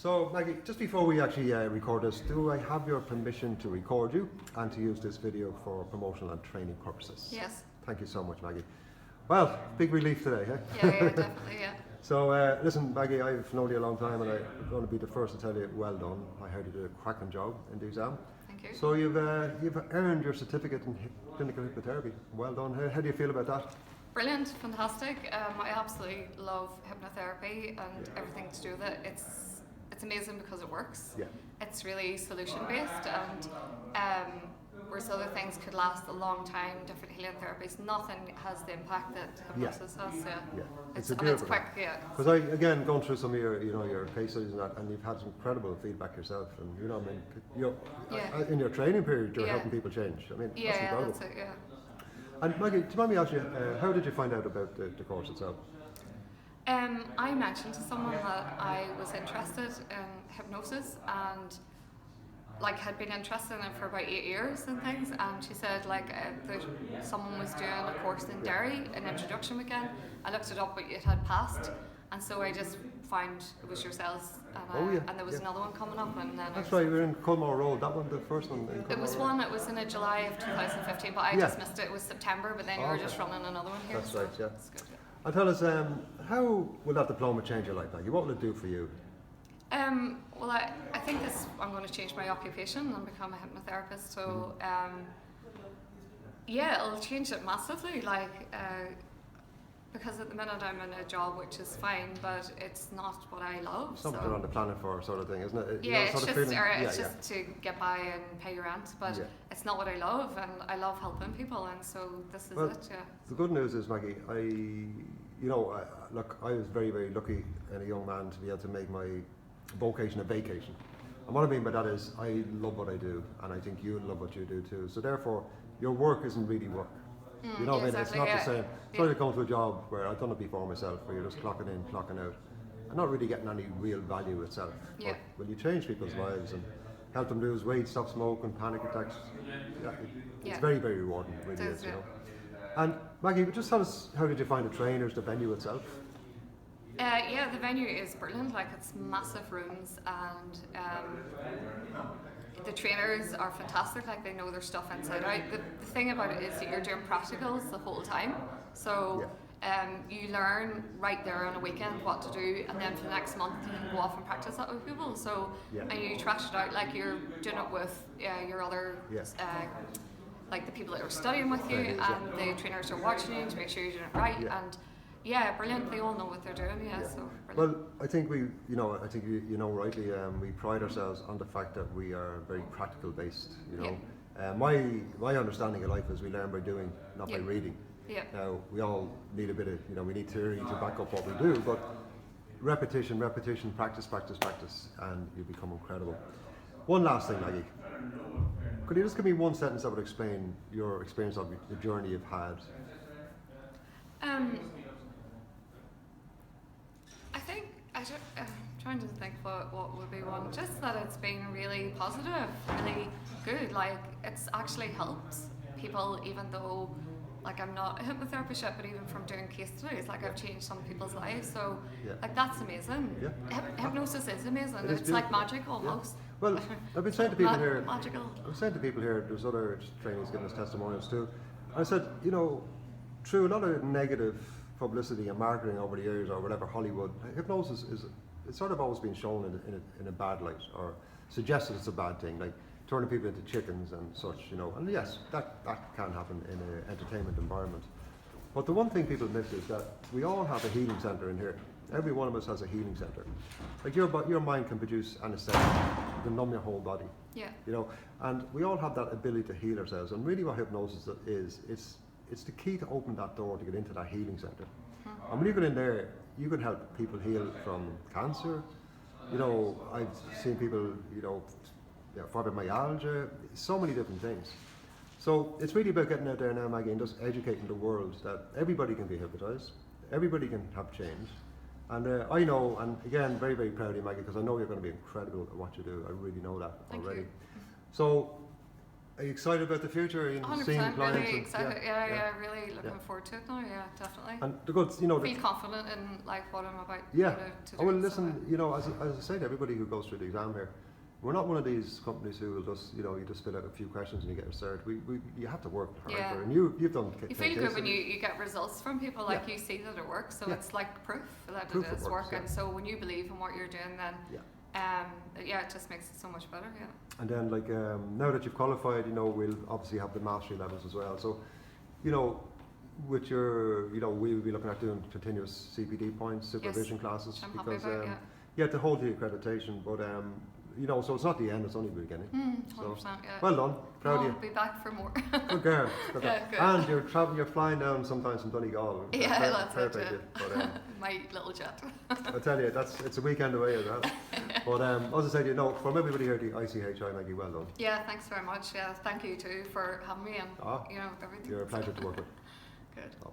So Maggie, just before we actually record this, do I have your permission to record you and to use this video for promotional and training purposes? Yes. Thank you so much, Maggie. Well, big relief today, eh? Yeah, definitely, yeah. So listen, Maggie, I've known you a long time and I'm going to be the first to tell you, well done. I heard you did a cracking job in the exam. Thank you. So you've earned your certificate in clinical hypnotherapy. Well done. How do you feel about that? Brilliant, fantastic. I absolutely love hypnotherapy and everything to do with it. It's amazing because it works. Yeah. It's really solution based, and whereas other things could last a long time, different healing therapies, nothing has the impact that hypnosis has. Yeah. It's beautiful. quick. Yeah. Because I again gone through some of your case studies and that, and you've had some incredible feedback yourself, and in your training period, you're helping people change. I mean, that's incredible. That's it. Yeah. And Maggie, do you mind me asking you, how did you find out about the course itself? I mentioned to someone that I was interested in hypnosis and had been interested in it for about 8 years and things, and she said someone was doing a course in Derry, an introduction weekend. I looked it up, but it had passed, and so I just found it was yourselves, and there was another one coming up, and then that's right, we were in Culmore Road, that one, the first one in Culmore it was Road. one, it was in July of 2015, but I just missed it. It was September, but then you were just running another one here. That's so right, yeah. it's good. And tell us, how will that diploma change your life, Maggie? What will it do for you? Well, I think I'm going to change my occupation and become a hypnotherapist. So, it'll change it massively. Because at the minute I'm in a job which is fine, but it's not what I love. Something you're on the planet for, sort of thing, isn't it? It's just to get by and pay your rent, but it's not what I love, and I love helping people, and so this is it. Yeah. The good news is, Maggie, I was very, very lucky as a young man to be able to make my vocation a vacation. And what I mean by that is I love what I do, and I think you love what you do too. So therefore, your work isn't really work. You know what I mean? It's not the same. It's like going to a job where I've done it before myself, where you're just clocking in, clocking out, and not really getting any real value itself. Yeah. But when you change people's lives and help them lose weight, stop smoking, panic attacks, it's very, very rewarding. It really is, you know. And Maggie, just tell us, how did you find the trainers, the venue itself? The venue is brilliant. It's massive rooms, and the trainers are fantastic. They know their stuff inside out. The thing about it is that you're doing practicals the whole time, so you learn right there on a weekend what to do, and then for the next month you can go off and practice that with people. So and you trash it out you're doing it with your other the people that are studying with you, and the trainers are watching you to make sure you're doing it right. And brilliant. They all know what they're doing. So brilliant. Well, I think rightly, we pride ourselves on the fact that we are very practical based. My understanding of life is we learn by doing, not by reading. Yeah. Now we all need a bit of, we need theory to back up what we do, but repetition, practice, and you become incredible. One last thing, Maggie. Could you just give me one sentence that would explain your experience of the journey you've had? I think I'm trying to think what would be one. Just that it's been really positive, really good. It's actually helped people, even though I'm not a hypnotherapist yet, but even from doing case studies, I've changed some people's lives. So that's amazing. Yeah. Hypnosis is amazing. It's like magic almost. Yeah. Well, I've been saying to people here. Magical. I've saying to people here. There's other trainees giving us testimonials too. I said, through a lot of negative publicity and marketing over the years, or whatever, Hollywood, hypnosis it's sort of always been shown in a bad light, or suggested it's a bad thing, turning people into chickens and such, and yes, that can happen in an entertainment environment. But the one thing people miss is that we all have a healing centre in here. Every one of us has a healing centre. Your mind can produce anaesthetic, it can numb your whole body. Yeah. And we all have that ability to heal ourselves. And really what hypnosis is, it's the key to open that door to get into that healing centre. And when you get in there, you can help people heal from cancer. I've seen people, fibromyalgia, so many different things. So it's really about getting out there now, Maggie, and just educating the world that everybody can be hypnotised, everybody can have change. And I know, and again, very, very proud of you, Maggie, because I know you're going to be incredible at what you do. I really know that already. Thank you. So Are you excited about the future? Are you 100% seeing clients? really and- excited. Yeah, really looking forward to it now. Yeah, definitely. And the good, you know, Feel confident in like what I'm about. yeah. To Oh well, do, listen, you know, as I say to everybody who goes through the exam here, we're not one of these companies who will just, you know, you just fill out a few questions and you get a cert. You have to work hard Yeah. for it. And you've done. You feel good when you get results from people, like you see that it works, so Yeah. it's like proof that Proof it it is works, working. yeah. So when you believe in what you're doing, then it just makes it so much better. Yeah. And then, like, now that you've qualified, you know, we'll obviously have the mastery levels as well. So, you know, with your, you know, we will be looking at doing continuous CPD points, supervision classes, Which I'm happy because about, yeah, to hold the accreditation. But you know, so it's not the end; it's only the beginning. 100%. Yeah. Well done, proud of I'll you. be back for more. Good girl. Yeah, good. And you're flying down sometimes from Donegal. Yeah, that's fair it. play to you. But, My little jet. I tell you, it's a weekend away as well. But as I said, you know, from everybody here at the ICHI, Maggie, well done. Yeah, thanks very much. Yeah, thank you too for having me and you know everything. You're a pleasure to work with. Good. Oh.